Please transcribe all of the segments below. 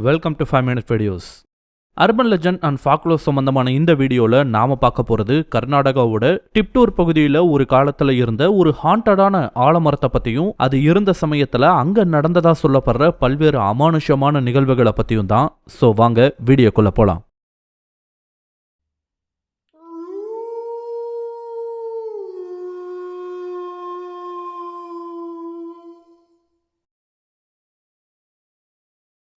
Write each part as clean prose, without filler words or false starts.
Welcome to 5 minute videos. Urban legend and folklore சம்பந்தமான இந்த வீடியோல நாம பார்க்க போறது கர்நாடகாவோட டிப்டூர் பகுதியில் ஒரு காலத்துல இருந்த ஒரு ஹாண்டடான ஆலமரத்தை பத்தியும் அது இருந்த சமயத்துல அங்க நடந்ததா சொல்லப்படுற பல்வேறு அமானுஷமான நிகழ்வுகளை பத்தியும் தான். சோ வாங்க வீடியோக்குள்ள போலாம்.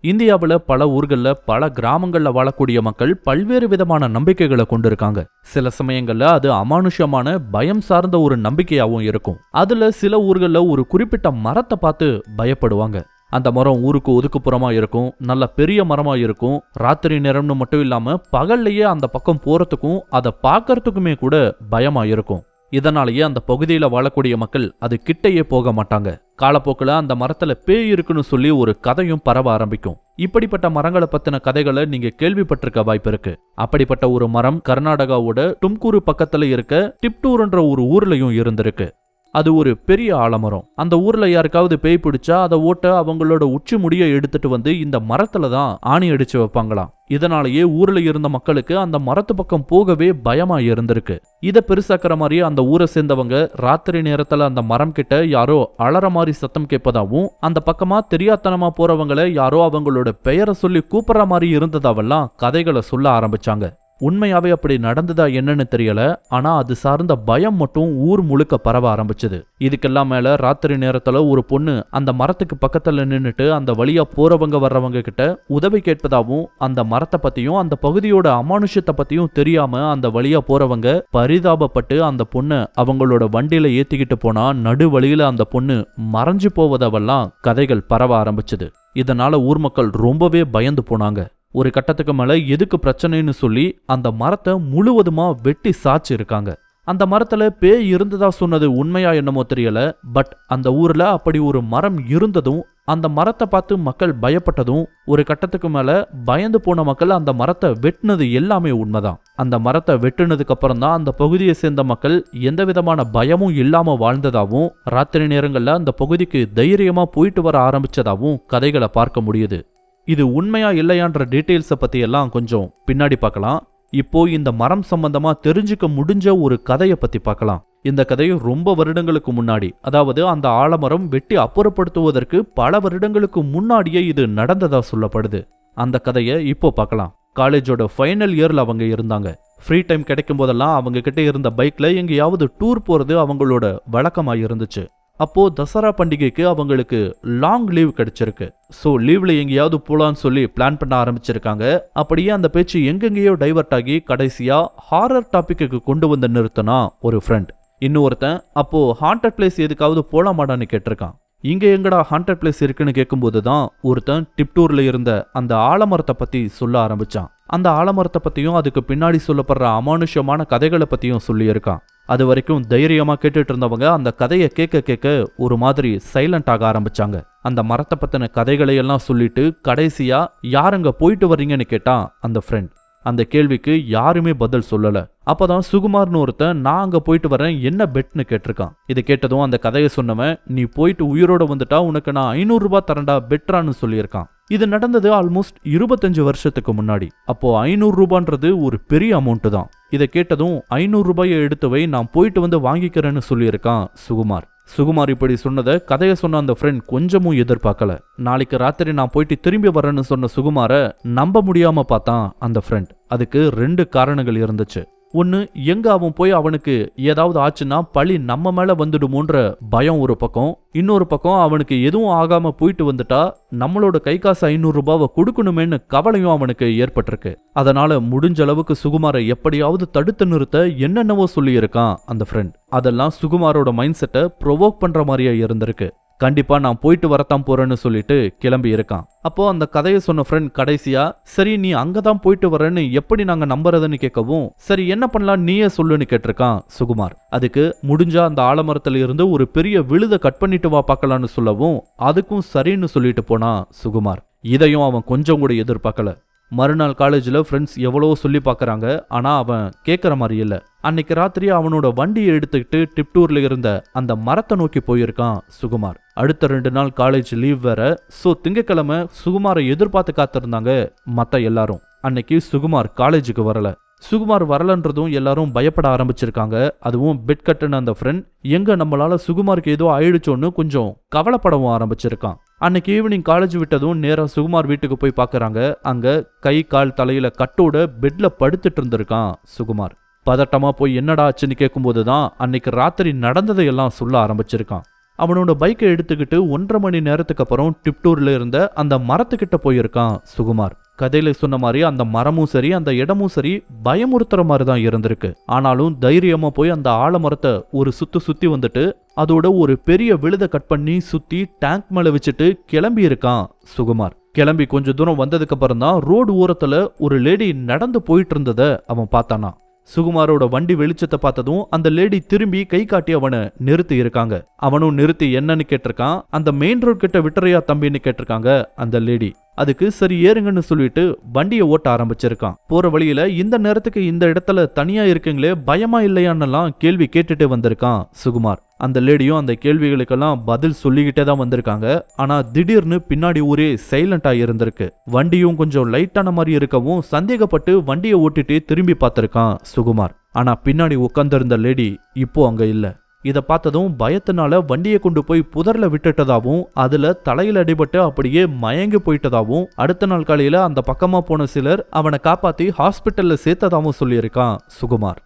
இந்தியாவில் பல ஊர்களில் பல கிராமங்களில் வாழக்கூடிய மக்கள் பல்வேறு விதமான நம்பிக்கைகளை கொண்டிருக்காங்க. சில சமயங்கள்ல அது அமானுஷமான பயம் சார்ந்த ஒரு நம்பிக்கையாகவும் இருக்கும். அதுல சில ஊர்களில் ஒரு குறிப்பிட்ட மரத்தை பார்த்து பயப்படுவாங்க. அந்த மரம் ஊருக்கு ஒதுக்குப்புறமா இருக்கும், நல்ல பெரிய மரமா இருக்கும். ராத்திரி நேரம்னு மட்டும் இல்லாம பகல்லையே அந்த பக்கம் போறதுக்கும் அதை பார்க்கறதுக்குமே கூட பயமா இருக்கும். இதனாலேயே அந்த பகுதியில வாழக்கூடிய மக்கள் அது கிட்டையே போக மாட்டாங்க. காலப்போக்கில் அந்த மரத்துல பேய் இருக்குன்னு சொல்லி ஒரு கதையும் பரவ ஆரம்பிக்கும். இப்படிப்பட்ட மரங்களை பத்தின கதைகளை நீங்க கேள்விப்பட்டிருக்க வாய்ப்பு இருக்கு. அப்படிப்பட்ட ஒரு மரம் கர்நாடகாவோட தும்கூரு பக்கத்துல இருக்க டிப்டூர்ன்ற ஒரு ஊர்லயும் இருந்திருக்கு. அது ஒரு பெரிய ஆலமரம். அந்த ஊர்ல யாருக்காவது பேய் பிடிச்சா அதை ஓட்ட அவங்களோட உச்சி முடிய எடுத்துட்டு வந்து இந்த மரத்துல தான் ஆணி அடிச்சு வைப்பாங்களாம். இதனாலேயே ஊர்ல இருந்த மக்களுக்கு அந்த மரத்து பக்கம் போகவே பயமா இருந்திருக்கு. இதை பெருசாக்குற மாதிரி அந்த ஊரை சேர்ந்தவங்க ராத்திரி நேரத்துல அந்த மரம் கிட்ட யாரோ அலற மாதிரி சத்தம் கேட்பதாவும், அந்த பக்கமா தெரியாத்தனமா போறவங்களை யாரோ அவங்களோட பெயரை சொல்லி கூப்பிடுற மாதிரி இருந்ததாவெல்லாம் கதைகளை சொல்ல ஆரம்பிச்சாங்க. உண்மையாவே அப்படி நடந்ததா என்னன்னு தெரியல. ஆனா அது சார்ந்த பயம் மட்டும் ஊர் முழுக்க பரவ ஆரம்பிச்சது. இதுக்கெல்லாம் மேல ராத்திரி நேரத்துல ஒரு பொண்ணு அந்த மரத்துக்கு பக்கத்துல நின்னுட்டு அந்த வழியா போறவங்க வர்றவங்க கிட்ட உதவி கேட்பதாவும், அந்த மரத்தை பத்தியும் அந்த பகுதியோட அமானுஷத்தை பத்தியும் தெரியாம அந்த வழியா போறவங்க பரிதாபப்பட்டு அந்த பொண்ணு அவங்களோட வண்டியில ஏத்திக்கிட்டு போனா நடு வழியில அந்த பொண்ணு மறைஞ்சு போவதவெல்லாம் கதைகள் பரவ ஆரம்பிச்சது. இதனால ஊர் மக்கள் ரொம்பவே பயந்து போனாங்க. ஒரு கட்டத்துக்கு மேல எதுக்கு பிரச்சனைன்னு சொல்லி அந்த மரத்தை முழுவதுமா வெட்டி சாச்சு இருக்காங்க. அந்த மரத்துல பேய் இருந்ததா சொன்னது உண்மையா என்னமோ தெரியல. பட் அந்த ஊர்ல அப்படி ஒரு மரம் இருந்ததும் அந்த மரத்தை பார்த்து மக்கள் பயப்பட்டதும் ஒரு கட்டத்துக்கு மேல பயந்து போன மக்கள் அந்த மரத்தை வெட்டினது எல்லாமே உண்மைதான். அந்த மரத்தை வெட்டினதுக்கு அப்புறம் தான் அந்த பகுதியை சேர்ந்த மக்கள் எந்த விதமான பயமும் இல்லாம வாழ்ந்ததாவும், ராத்திரி நேரங்கள்ல அந்த பகுதிக்கு தைரியமா போயிட்டு வர ஆரம்பிச்சதாவும் கதைகளை பார்க்க முடியுது. இது உண்மையா இல்லையான்ற டீட்டெயில்ஸை பத்தி எல்லாம் கொஞ்சம் பின்னாடி பார்க்கலாம். இப்போ இந்த மரம் சம்பந்தமா தெரிஞ்சுக்க முடிஞ்ச ஒரு கதையை பத்தி பார்க்கலாம். இந்த கதையும் ரொம்ப வருடங்களுக்கு முன்னாடி, அதாவது அந்த ஆலமரம் வெட்டி அப்புறப்படுத்துவதற்கு பல வருடங்களுக்கு முன்னாடியே இது நடந்ததா சொல்லப்படுது. அந்த கதையை இப்போ பார்க்கலாம். காலேஜோட ஃபைனல் இயர்ல அவங்க இருந்தாங்க. ஃப்ரீ டைம் கிடைக்கும் போதெல்லாம் அவங்க கிட்ட இருந்த பைக்ல எங்கேயாவது டூர் போறது அவங்களோட வழக்கமா இருந்துச்சு. அப்போ தசரா பண்டிகைக்கு அவங்களுக்கு லாங் லீவ் கிடைச்சிருக்கு. ஸோ லீவ்ல எங்கேயாவது போலான்னு சொல்லி பிளான் பண்ண ஆரம்பிச்சிருக்காங்க. அப்படியே அந்த பேச்சு எங்கெங்கேயோ டைவர்ட் ஆகி கடைசியா ஹாரர் டாபிக்கு கொண்டு வந்து நிறுத்தினா ஒரு ஃப்ரெண்ட். இன்னொருத்தன் அப்போ ஹாண்டட் பிளேஸ் எதுக்காவது போலாமாடான்னு கேட்டிருக்கான். இங்க எங்கடா ஹாண்டட் பிளேஸ் இருக்குன்னு கேட்கும்போது தான் ஒருத்தன் டிப்டூர்ல இருந்த அந்த ஆலமரத்தை பத்தி சொல்ல ஆரம்பிச்சான். அந்த ஆலமரத்தை பத்தியும் அதுக்கு பின்னாடி சொல்லப்படுற அமானுஷமான கதைகளை பத்தியும் சொல்லியிருக்கான். அது வரைக்கும் தைரியமா கேட்டுட்டு இருந்தவங்க அந்த கதையை கேட்க கேட்க ஒரு மாதிரி சைலண்ட் ஆக ஆரம்பிச்சாங்க. அந்த மரத்தை பத்தின கதைகளை எல்லாம் சொல்லிட்டு கடைசியா யாருங்க போயிட்டு வர்றீங்கன்னு கேட்டான் அந்த ஃப்ரெண்ட். அந்த கேள்விக்கு யாருமே பதில் சொல்லல. அப்பதான் சுகுமார்னு ஒருத்தன் நான் அங்க போயிட்டு வரேன் என்ன பெட்னு கேட்டிருக்கான். இதை கேட்டதும் அந்த கதையை சொன்னவன் நீ போயிட்டு உயிரோட வந்துட்டா உனக்கு நான் 500 ரூபாய் தரண்டா பெட்ரான்னு சொல்லியிருக்கான். இது நடந்தது ஆல்மோஸ்ட் 25 வருஷத்துக்கு முன்னாடி. அப்போ 500 ரூபான்றது ஒரு பெரிய அமௌண்ட் தான். இதை கேட்டதும் 500 ரூபாயை எடுத்து வை, நான் போயிட்டு வந்து வாங்கிக்கிறேன்னு சொல்லியிருக்கான் சுகுமார். சுகுமார் இப்படி சொன்னதை கதையை சொன்ன அந்த ஃப்ரெண்ட் கொஞ்சமும் எதிர்பார்க்கல. நாளைக்கு ராத்திரி நான் போயிட்டு திரும்பி வரேன்னு சொன்ன சுகுமார நம்ப முடியாம பார்த்தான் அந்த ஃப்ரெண்ட். அதுக்கு 2 காரணங்கள் இருந்துச்சு. ஒன்னு, எங்க அவன் போய் அவனுக்கு ஏதாவது ஆச்சுன்னா பழி நம்ம மேல வந்துடுமோன்ற பயம் ஒரு பக்கம். இன்னொரு பக்கம் அவனுக்கு எதுவும் ஆகாம போயிட்டு வந்துட்டா நம்மளோட கை காசு 500 ரூபாவை கொடுக்கணுமேன்னு கவலையும் அவனுக்கு ஏற்பட்டிருக்கு. அதனால முடிஞ்ச அளவுக்கு சுகுமாரை எப்படியாவது தடுத்து நிறுத்த என்னென்னவோ சொல்லியிருக்கான் அந்த ஃப்ரெண்ட். அதெல்லாம் சுகுமாரோட மைண்ட் செட்டை ப்ரொவோக் பண்ற மாதிரியா இருந்திருக்கு. கண்டிப்பா நான் போயிட்டு வரத்தான் போறேன்னு சொல்லிட்டு கிளம்பி இருக்கான். அப்போ அந்த கதையை சொன்ன ஃப்ரெண்ட் கடைசியா சரி நீ அங்கதான் போயிட்டு வரேன்னு எப்படி நாங்க நம்புறதுன்னு கேட்கவும், சரி என்ன பண்ணலாம் நீயே சொல்லுன்னு கேட்டிருக்கான் சுகுமார். அதுக்கு முடிஞ்சா அந்த ஆலமரத்துல இருந்து ஒரு பெரிய விழுத கட் பண்ணிட்டு வா பார்க்கலான்னு சொல்லவும் அதுக்கும் சரின்னு சொல்லிட்டு போனா சுகுமார். இதையும் அவன் கொஞ்சம் கூட எதிர்பார்க்கல. மறுநாள் காலேஜ்ல ஃப்ரெண்ட்ஸ் எவ்வளவோ சொல்லி பார்க்கறாங்க, ஆனா அவன் கேட்கற மாதிரி இல்ல. அன்னைக்கு ராத்திரி அவனோட வண்டியை எடுத்துக்கிட்டு டிப்டூர்ல இருந்த அந்த மரத்தை நோக்கி போயிருக்கான் சுகுமார். அடுத்த 2 நாள் காலேஜ் லீவ் வேற. சோ திங்கக்கிழமை சுகுமாரை எதிர்பார்த்து காத்திருந்தாங்க மத்த எல்லாரும். அன்னைக்கு சுகுமார் காலேஜுக்கு வரல. சுகுமார் வரலன்றதும் எல்லாரும் பயப்பட ஆரம்பிச்சிருக்காங்க. அதுவும் பெட் கட்டுன அந்த ஃப்ரெண்ட் எங்க நம்மளால சுகுமாருக்கு ஏதோ ஆயிடுச்சோன்னு கொஞ்சம் கவலைப்படவும் ஆரம்பிச்சிருக்கான். அன்னைக்கு ஈவினிங் காலேஜ் விட்டதும் நேரா சுகுமார் வீட்டுக்கு போய் பார்க்கறாங்க. அங்க கை கால் தலையில கட்டோட பெட்ல படுத்துட்டு இருந்திருக்கான் சுகுமார். பதட்டமா போய் என்னடா ஆச்சுன்னு கேட்கும்போது தான் அன்னைக்கு ராத்திரி நடந்ததையெல்லாம் சொல்ல ஆரம்பிச்சிருக்கான். அவனோட பைக்கை எடுத்துக்கிட்டு 1.5 மணி நேரத்துக்கு அப்புறம் டிப்டூர்ல இருந்த அந்த மரத்துக்கிட்ட போயிருக்கான் சுகுமார். கதையில சொன்ன மாதிரி அந்த மரமும் சரி அந்த இடமும் சரி பயமுறுத்துற மாதிரி தான் இருந்திருக்கு. ஆனாலும் தைரியமா போய் அந்த ஆலமரத்தை ஒரு சுத்தி வந்துட்டு அதோட ஒரு பெரிய விழுத கட் பண்ணி சுத்தி டேங்க் மேல வச்சுட்டு கிளம்பி இருக்கான் சுகுமார். கிளம்பி கொஞ்ச தூரம் வந்ததுக்கு அப்புறம் தான் ரோடு ஓரத்துல ஒரு லேடி நடந்து போயிட்டு இருந்தத அவன் பார்த்தானா. சுகுமாரோட வண்டி வெளிச்சத்தை பார்த்ததும் அந்த லேடி திரும்பி கை காட்டி அவனை நிறுத்தி இருக்காங்க. அவனும் நிறுத்தி என்னன்னு கேட்டிருக்கான். அந்த மெயின் ரோட் கிட்ட விட்டுறையா தம்பின்னு கேட்டிருக்காங்க அந்த லேடி. அதுக்கு சரி ஏறுங்கன்னு சொல்லிட்டு வண்டியை ஓட்ட ஆரம்பிச்சிருக்கான். போற வழியில இந்த நேரத்துக்கு இந்த இடத்துல தனியா இருக்குங்களே பயமா இல்லையான்னெல்லாம் கேள்வி கேட்டுட்டு வந்திருக்கான் சுகுமார். அந்த லேடியும் அந்த கேள்விகளுக்கெல்லாம் பதில் சொல்லிக்கிட்டே தான் வந்திருக்காங்க. ஆனா திடீர்னு பின்னாடி ஊரே சைலண்டா இருந்திருக்கு. வண்டியும் கொஞ்சம் லைட்டான மாதிரி இருக்கவும் சந்தேகப்பட்டு வண்டியை ஓட்டிட்டு திரும்பி பார்த்திருக்கான் சுகுமார். ஆனா பின்னாடி உட்கார்ந்திருந்த லேடி இப்போ அங்க இல்ல. இத பார்த்ததும் பயத்தினால வண்டியை கொண்டு போய் புதர்ல விட்டுட்டதாவும் அதுல தலையில அடிபட்டு அப்படியே மயங்கி போயிட்டதாவும் அடுத்த நாள் காலையில அந்த பக்கமா போன சிலர் அவனை காப்பாத்தி ஹாஸ்பிட்டல்ல சேர்த்ததாவும் சொல்லியிருக்கான் சுகுமார்.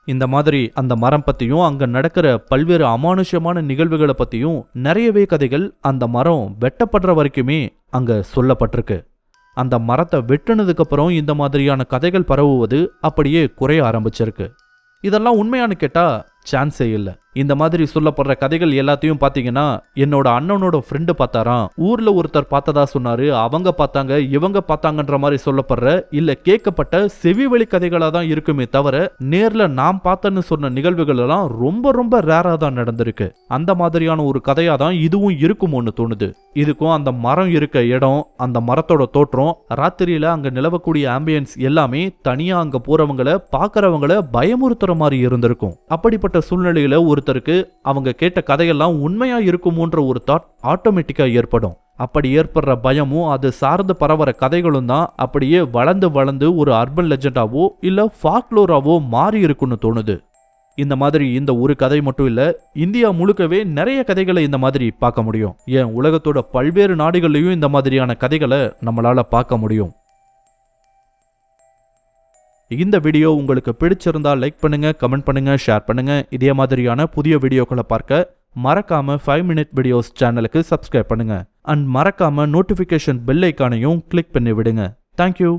இந்த மாதிரி அந்த மரம் பத்தியும் அங்க நடக்கிற பல்வேறு அமானுஷ்யமான நிகழ்வுகளை பத்தியும் நிறையவே கதைகள் அந்த மரம் வெட்டப்படுற வரைக்குமே அங்க சொல்லப்பட்டிருக்கு. அந்த மரத்தை வெட்டுனதுக்கு அப்புறம் இந்த மாதிரியான கதைகள் பரவுவது அப்படியே குறைய ஆரம்பிச்சிருக்கு. இதெல்லாம் உண்மையானு கேட்டா சான்ஸே இல்ல. இந்த மாதிரி சொல்லப்படுற கதைகள் எல்லாத்தையும் பாத்தீங்கன்னா என்னோட அண்ணனோட ஃப்ரெண்டு பார்த்தாராம். ஊர்ல ஒருத்தர் பார்த்ததா சொன்னாரு. அவங்க பார்த்தாங்க இவங்க பார்த்தாங்கன்ற மாதிரி சொல்லப்படுற இல்ல கேட்கப்பட்ட செவிவெளி கதைகளா தான் இருக்குமே தவிர நேர்ல நாம் பார்த்தன்னு சொன்ன நிகழ்வுகள் எல்லாம் ரொம்ப ரொம்ப ரேரா தான் நடந்திருக்கு. அந்த மாதிரியான ஒரு கதையா தான் இதுவும் இருக்குமோன்னு தோணுது. இதுக்கும் அந்த மரம் இருக்க இடம், அந்த மரத்தோட தோற்றம், ராத்திரியில அங்க நிலவக்கூடிய ஆம்பியன்ஸ் எல்லாமே தனியா அங்க போறவங்களை பாக்குறவங்களை பயமுறுத்துற மாதிரி இருந்திருக்கும். அப்படிப்பட்ட சூழ்நிலையில ஒருத்தருக்கு அவங்க கேட்ட கதையெல்லாம் உண்மையா இருக்குமோன்ற ஒரு தாட் ஆட்டோமேட்டிக்கா ஏற்படும். அப்படி ஏற்படுற பயமும் அது சார்ந்து பரவற கதைகளும் தான் அப்படியே வளர்ந்து ஒரு அர்பன் லெஜெண்டாவோ இல்ல ஃபாக்லோராவோ மாறி இருக்குன்னு தோணுது. இந்த மாதிரி இந்த ஒரு கதை மட்டும் இல்ல, இந்தியா முழுக்கவே நிறைய கதைகளை இந்த மாதிரி பார்க்க முடியும். ஏன் உலகத்தோட பல்வேறு நாடுகள்லயும் இந்த மாதிரியான கதைகளை நம்மளால பார்க்க முடியும். இந்த வீடியோ உங்களுக்கு பிடிச்சிருந்தா லைக் பண்ணுங்க, கமெண்ட் பண்ணுங்க, ஷேர் பண்ணுங்க. இதே மாதிரியான புதிய வீடியோக்களை பார்க்க மறக்காம 5 Minute Videos சேனலுக்கு சப்ஸ்கிரைப் பண்ணுங்க. அண்ட் மறக்காம நோட்டிபிகேஷன் பெல் ஐகானையும் கிளிக் பண்ணி விடுங்க. தேங்க்யூ.